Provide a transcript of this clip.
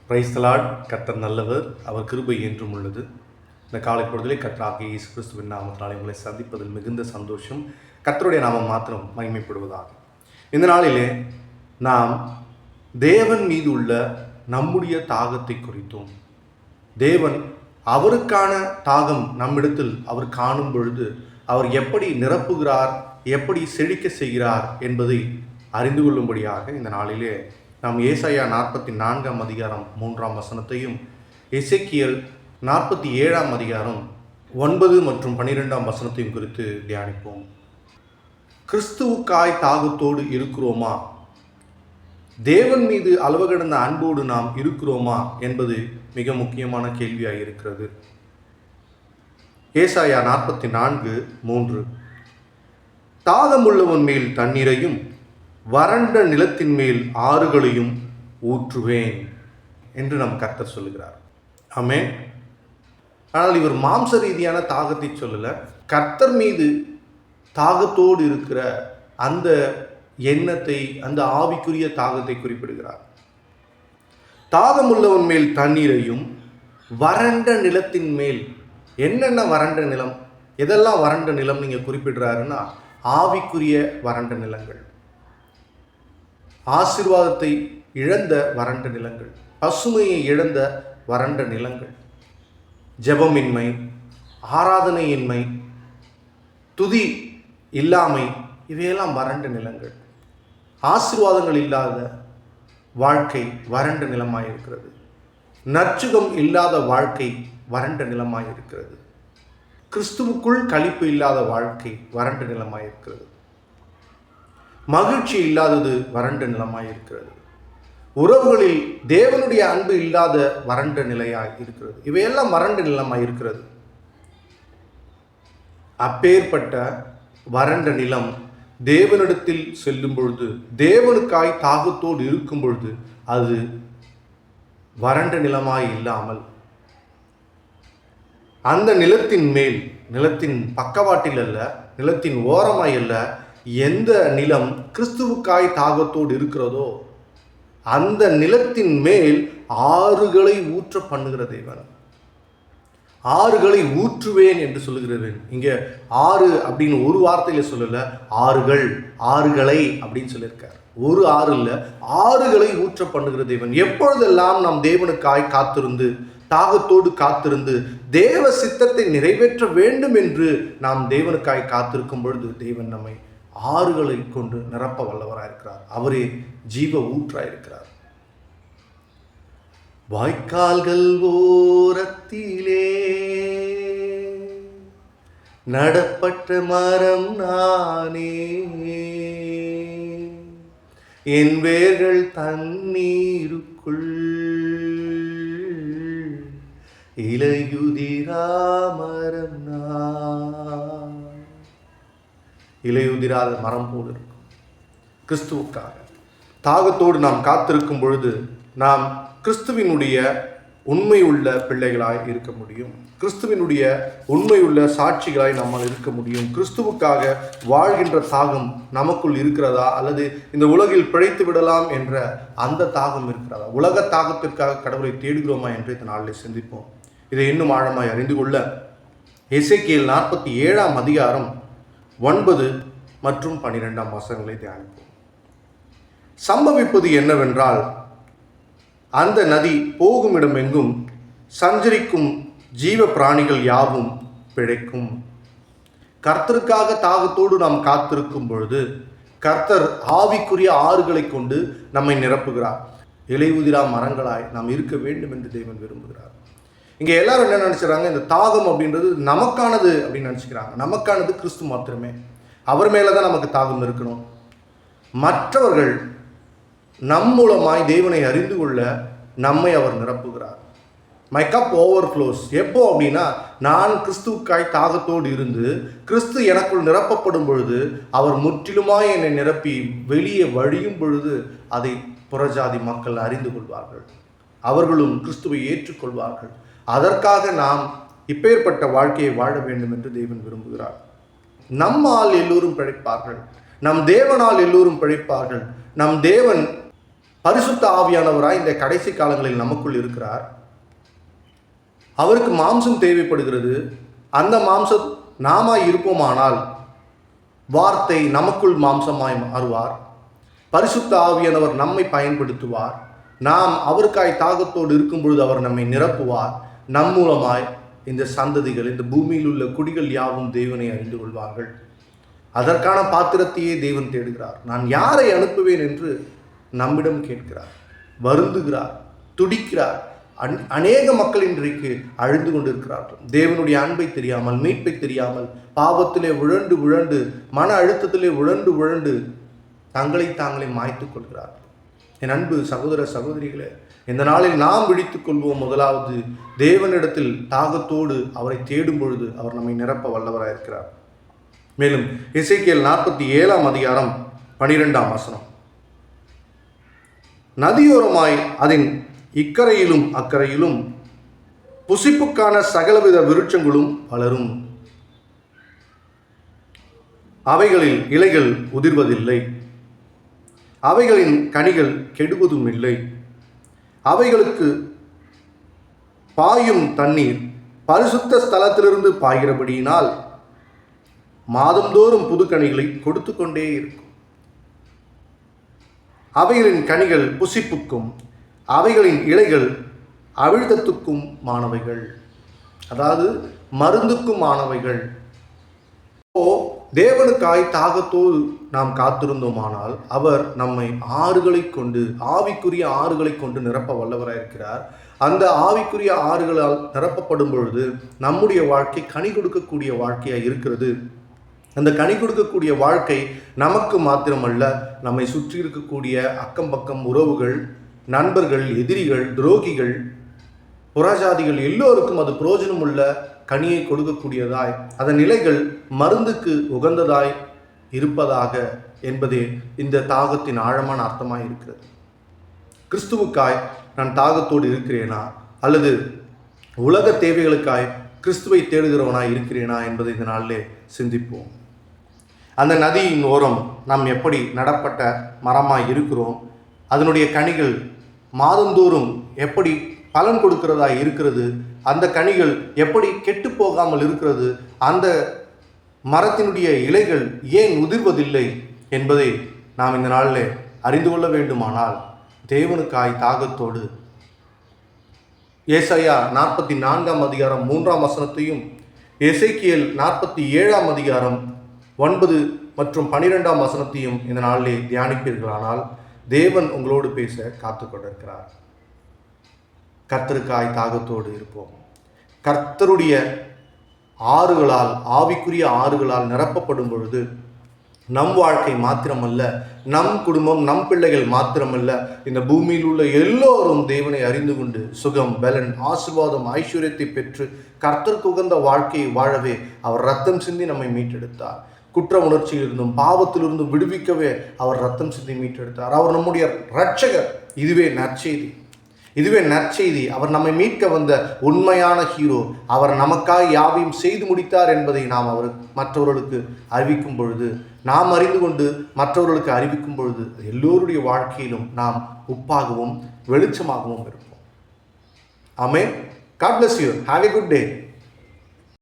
Praise the Lord. கர்த்தர் நல்லவர், அவர் கிருபை என்றும் உள்ளது. இந்த காலை பொழுதிலே கர்த்தராகிய இயேசு கிறிஸ்துவின் நாமத்தினாலே உங்களை சந்திப்பதில் மிகுந்த சந்தோஷம். கர்த்தருடைய நாமம் மாத்திரம் மகிமைப்படுவதாக. இந்த நாளிலே நாம் தேவன் மீது உள்ள நம்முடைய தாகத்தை குறித்தோம். தேவன் அவருக்கான தாகம் நம்மிடத்தில் அவர் காணும் பொழுது அவர் எப்படி நிரப்புகிறார், எப்படி செழிக்க செய்கிறார் என்பதை அறிந்து கொள்ளும்படியாக இந்த நாளிலே நாம் ஏசாயா 44 அதிகாரம் 3 வசனத்தையும் எசேக்கியேல் 47 அதிகாரம் 9 மற்றும் 12 வசனத்தையும் குறித்து தியானிப்போம். கிறிஸ்துவுக்காய் தாகத்தோடு இருக்கிறோமா? தேவன் மீது அளவு கடந்த அன்போடு நாம் இருக்கிறோமா என்பது மிக முக்கியமான கேள்வியாக இருக்கிறது. ஏசாயா 44:3 தாகமுள்ளவன் மேல் தண்ணீரையும் வறண்ட நிலத்தின் மேல் ஆறுகளையும் ஊற்றுவேன் என்று நம் கர்த்தர் சொல்லுகிறார். ஆமென். ஆனால் இவர் மாம்ச ரீதியான தாகத்தை சொல்லல, கர்த்தர் மீது தாகத்தோடு இருக்கிற அந்த எண்ணத்தை, அந்த ஆவிக்குரிய தாகத்தை குறிப்பிடுகிறார். தாகமுள்ளவன் மேல் தண்ணீரையும் வறண்ட நிலத்தின் மேல். என்னென்ன வறண்ட நிலம், எதெல்லாம் வறண்ட நிலம் நீங்க குறிப்பிடுறாருன்னா, ஆவிக்குரிய வறண்ட நிலங்கள், ஆசீர்வாதத்தை இழந்த வறண்ட நிலங்கள், பசுமையை இழந்த வறண்ட நிலங்கள், ஜெபமின்மை, ஆராதனையின்மை, துதி இல்லாமை, இவையெல்லாம் வறண்ட நிலங்கள். ஆசீர்வாதங்கள் இல்லாத வாழ்க்கை வறண்ட நிலமாயிருக்கிறது. நற்சுகம் இல்லாத வாழ்க்கை வறண்ட நிலமாயிருக்கிறது. கிறிஸ்துவுக்குள் களிப்பு இல்லாத வாழ்க்கை வறண்ட நிலமாயிருக்கிறது. மகிழ்ச்சி இல்லாதது வறண்ட நிலமாயிருக்கிறது. உறவுகளில் தேவனுடைய அன்பு இல்லாத வறண்ட நிலையாய் இருக்கிறது. இவையெல்லாம் வறண்ட நிலமாய் இருக்கிறது. அப்பேற்பட்ட வறண்ட நிலம் தேவனிடத்தில் செல்லும் பொழுது, தேவனுக்காய் தாகத்தோடு இருக்கும் பொழுது, அது வறண்ட நிலமாய் இல்லாமல் அந்த நிலத்தின் மேல், நிலத்தின் பக்கவாட்டில் அல்ல, நிலத்தின் ஓரமாய் அல்ல, எந்த நிலம் கிறிஸ்துவுக்காய் தாகத்தோடு இருக்கிறதோ அந்த நிலத்தின் மேல் ஆறுகளை ஊற்ற பண்ணுகிற தேவன். ஆறுகளை ஊற்றுவேன் என்று சொல்லுகிறேன். இங்க ஆறு அப்படின்னு ஒரு வார்த்தையில சொல்லல, ஆறுகள், ஆறுகளை அப்படின்னு சொல்லியிருக்கார். ஒரு ஆறு இல்ல, ஆறுகளை ஊற்ற பண்ணுகிற தேவன். எப்பொழுதெல்லாம் நாம் தேவனுக்காய் காத்திருந்து, தாகத்தோடு காத்திருந்து, தேவ சித்தத்தை நிறைவேற்ற வேண்டும் என்று நாம் தேவனுக்காய் காத்திருக்கும் பொழுது தேவன் நம்மை ஆறுகளை கொண்டு நிரப்ப வல்லவராயிருக்கிறார். அவரே ஜீவ ஊற்றாயிருக்கிறார். வாய்க்கால்கள் ஓரத்திலே நடப்பட்ட மரம் நானே, என் வேர்கள் தண்ணீருக்குள் இலையுதிரா மரம் நான். இலையுதிராத மரம் போல் இருக்கும். கிறிஸ்துவுக்காக தாகத்தோடு நாம் காத்திருக்கும் பொழுது நாம் கிறிஸ்துவினுடைய உண்மையுள்ள பிள்ளைகளாய் இருக்க முடியும். கிறிஸ்துவினுடைய உண்மையுள்ள சாட்சிகளாய் நம்மால் இருக்க முடியும். கிறிஸ்துவுக்காக வாழ்கின்ற தாகம் நமக்குள் இருக்கிறதா, அல்லது இந்த உலகில் பிழைத்து விடலாம் என்ற அந்த தாகம் இருக்கிறதா? உலக தாகத்திற்காக கடவுளை தேடுகிறோமா என்று இந்த நாளில் சிந்திப்போம். இதை இன்னும் ஆழமாய் அறிந்து கொள்ள எசேக்கியேல் 47 அதிகாரம் 9 மற்றும் 12 வசனங்களை தியானிப்போம். சம்பவிப்பது என்னவென்றால், அந்த நதி போகும் இடமெங்கும் சஞ்சரிக்கும் ஜீவ பிராணிகள் யாவும் பிழைக்கும். கர்த்தருக்காக தாகத்தோடு நாம் காத்திருக்கும் பொழுது கர்த்தர் ஆவிக்குரிய ஆறுகளை கொண்டு நம்மை நிரப்புகிறார். இலையுதிரா மரங்களாய் நாம் இருக்க வேண்டும் என்று தேவன் விரும்புகிறார். இங்கே எல்லாரும் என்ன நினைச்சுறாங்க, இந்த தாகம் அப்படின்றது நமக்கானது அப்படின்னு நினச்சிக்கிறாங்க. நமக்கானது கிறிஸ்து மாத்திரமே. அவர் மேலே தான் நமக்கு தாகம் இருக்கணும். மற்றவர்கள் நம் மூலமாய் தேவனை அறிந்து கொள்ள நம்மை அவர் நிரப்புகிறார். My cup overflows. எப்போ அப்படின்னா, நான் கிறிஸ்துவுக்காய் தாகத்தோடு இருந்து கிறிஸ்து எனக்குள் நிரப்பப்படும் பொழுது, அவர் முற்றிலுமாய் என்னை நிரப்பி வெளியே வழியும் பொழுது அதை புறஜாதி மக்கள் அறிந்து கொள்வார்கள். அவர்களும் கிறிஸ்துவை ஏற்றுக்கொள்வார்கள். அதற்காக நாம் இப்பேற்பட்ட வாழ்க்கையை வாழ வேண்டும் என்று தேவன் விரும்புகிறார். நம்மால் எல்லோரும் பிழைப்பார்கள். நம் தேவனால் எல்லோரும் பிழைப்பார்கள். நம் தேவன் பரிசுத்த ஆவியானவராய் இந்த கடைசி காலங்களில் நமக்குள் இருக்கிறார். அவருக்கு மாம்சம் தேவைப்படுகிறது. அந்த மாம்சம் நாம இருப்போமானால் வார்த்தை நமக்குள் மாம்சமாய் மாறுவார். பரிசுத்த ஆவியானவர் நம்மை பயன்படுத்துவார். நாம் அவருக்காய் தாகத்தோடு இருக்கும் பொழுது அவர் நம்மை நிரப்புவார். நம் மூலமாய் இந்த சந்ததிகள், இந்த பூமியில் உள்ள குடிகள் யாவும் தேவனை அறிந்து கொள்வார்கள். அதற்கான பாத்திரத்தையே தேவன் தேடுகிறார். நான் யாரை அனுப்புவேன் என்று நம்மிடம் கேட்கிறார், வருந்துகிறார், துடிக்கிறார். அநேக மக்கள் இன்றைக்கு அழிந்து கொண்டிருக்கிறார்கள். தேவனுடைய அன்பை தெரியாமல், மீட்பை தெரியாமல், பாவத்திலே உழண்டு மன அழுத்தத்திலே உழண்டு தங்களை தாங்களே மாய்த்து கொள்கிறார்கள். என் அன்பு சகோதர சகோதரிகளே, இந்த நாளில் நாம் விழித்துக் கொள்வோம். முதலாவது, தேவனிடத்தில் தாகத்தோடு அவரை தேடும் பொழுது அவர் நம்மை நிரப்ப வல்லவராக இருக்கிறார். மேலும் எசேக்கியேல் 47 அதிகாரம் 12 நதியோரமாய் அதன் இக்கரையிலும் அக்கரையிலும் புசிப்புக்கான சகலவித விருட்சங்களும் வளரும். அவைகளில் இலைகள் உதிர்வதில்லை, அவைகளின் கனிகள் கெடுவதும் இல்லை. அவைகளுக்கு பாயும் தண்ணீர் பரிசுத்த ஸ்தலத்திலிருந்து பாய்கிறபடியினால் மாதந்தோறும் புது கனிகளை கொடுத்து கொண்டே இருக்கும். அவைகளின் கனிகள் புசிப்புக்கும் அவைகளின் இலைகள் அவிழ்தத்துக்கும் மாணவைகள், அதாவது மருந்துக்கும் மாணவைகள். தேவனுக்காய் தாகத்தோடு நாம் காத்திருந்தோமானால் அவர் நம்மை ஆறுகளை கொண்டு, ஆவிக்குரிய ஆறுகளை கொண்டு நிரப்ப வல்லவராக இருக்கிறார். அந்த ஆவிக்குரிய ஆறுகளால் நிரப்பப்படும் பொழுது நம்முடைய வாழ்க்கை கனி கொடுக்கக்கூடிய வாழ்க்கையாக இருக்கிறது. அந்த கனி கொடுக்கக்கூடிய வாழ்க்கை நமக்கு மாத்திரமல்ல, நம்மை சுற்றி இருக்கக்கூடிய அக்கம் பக்கம் உறவுகள், நண்பர்கள், எதிரிகள், துரோகிகள், புறஜாதிகள் எல்லோருக்கும் அது பிரயோஜனம் உள்ள கனியை கொடுக்கக்கூடியதாய், அதன் நிலைகள் மருந்துக்கு உகந்ததாய் இருப்பதாக என்பதே இந்த தாகத்தின் ஆழமான அர்த்தமாய் இருக்கிறது. கிறிஸ்துவுக்காய் நான் தாகத்தோடு இருக்கிறேனா, அல்லது உலக தேவைகளுக்காய் கிறிஸ்துவை தேடுகிறவனாய் இருக்கிறேனா என்பதை இந்த நாளிலே சிந்திப்போம். அந்த நதியின் ஓரம் நாம் எப்படி நடப்பட்ட மரமாய் இருக்கிறோம், அதனுடைய கனிகள் மாதந்தோறும் எப்படி பலன் கொடுக்கிறதா இருக்கிறது, அந்த கனிகள் எப்படி கெட்டு போகாமல் இருக்கிறது, அந்த மரத்தினுடைய இலைகள் ஏன் உதிர்வதில்லை என்பதை நாம் இந்த நாளில் அறிந்து கொள்ள வேண்டுமானால் தேவனுக்காய் தாகத்தோடு ஏசாயா 44 அதிகாரம் 3 எசேக்கியேல் 47 அதிகாரம் 9 மற்றும் 12 இந்த நாளிலே தியானிப்பீர்களானால் தேவன் உங்களோடு பேச காத்து கொண்டிருக்கிறார். கர்த்தருக்காய் தாகத்தோடு இருப்போம். கர்த்தருடைய ஆறுகளால், ஆவிக்குரிய ஆறுகளால் நிரப்பப்படும் பொழுது நம் வாழ்க்கை மாத்திரமல்ல, நம் குடும்பம், நம் பிள்ளைகள் மாத்திரமல்ல, இந்த பூமியில் உள்ள எல்லோரும் தேவனை அறிந்து கொண்டு சுகம், பலன், ஆசீர்வாதம், ஐஸ்வர்யத்தை பெற்று கர்த்தருக்கு உகந்த வாழ்க்கையை வாழவே அவர் ரத்தம் சிந்தி நம்மை மீட்டெடுத்தார். குற்ற உணர்ச்சியிலிருந்தும் பாவத்திலிருந்தும் விடுவிக்கவே அவர் ரத்தம் சிந்தி மீட்டெடுத்தார். அவர் நம்முடைய இரட்சகர். இதுவே நற்செய்தி, இதுவே நற்செய்தி. அவர் நம்மை மீட்க வந்த உண்மையான ஹீரோ. அவர் நமக்காக யாவையும் செய்து முடித்தார் என்பதை நாம் மற்றவர்களுக்கு அறிவிக்கும் பொழுது, நாம் அறிந்து கொண்டு மற்றவர்களுக்கு அறிவிக்கும் பொழுது எல்லோருடைய வாழ்க்கையிலும் நாம் உப்பாகவும் வெளிச்சமாகவும் இருப்போம். ஆமென். God bless you. Have a good day.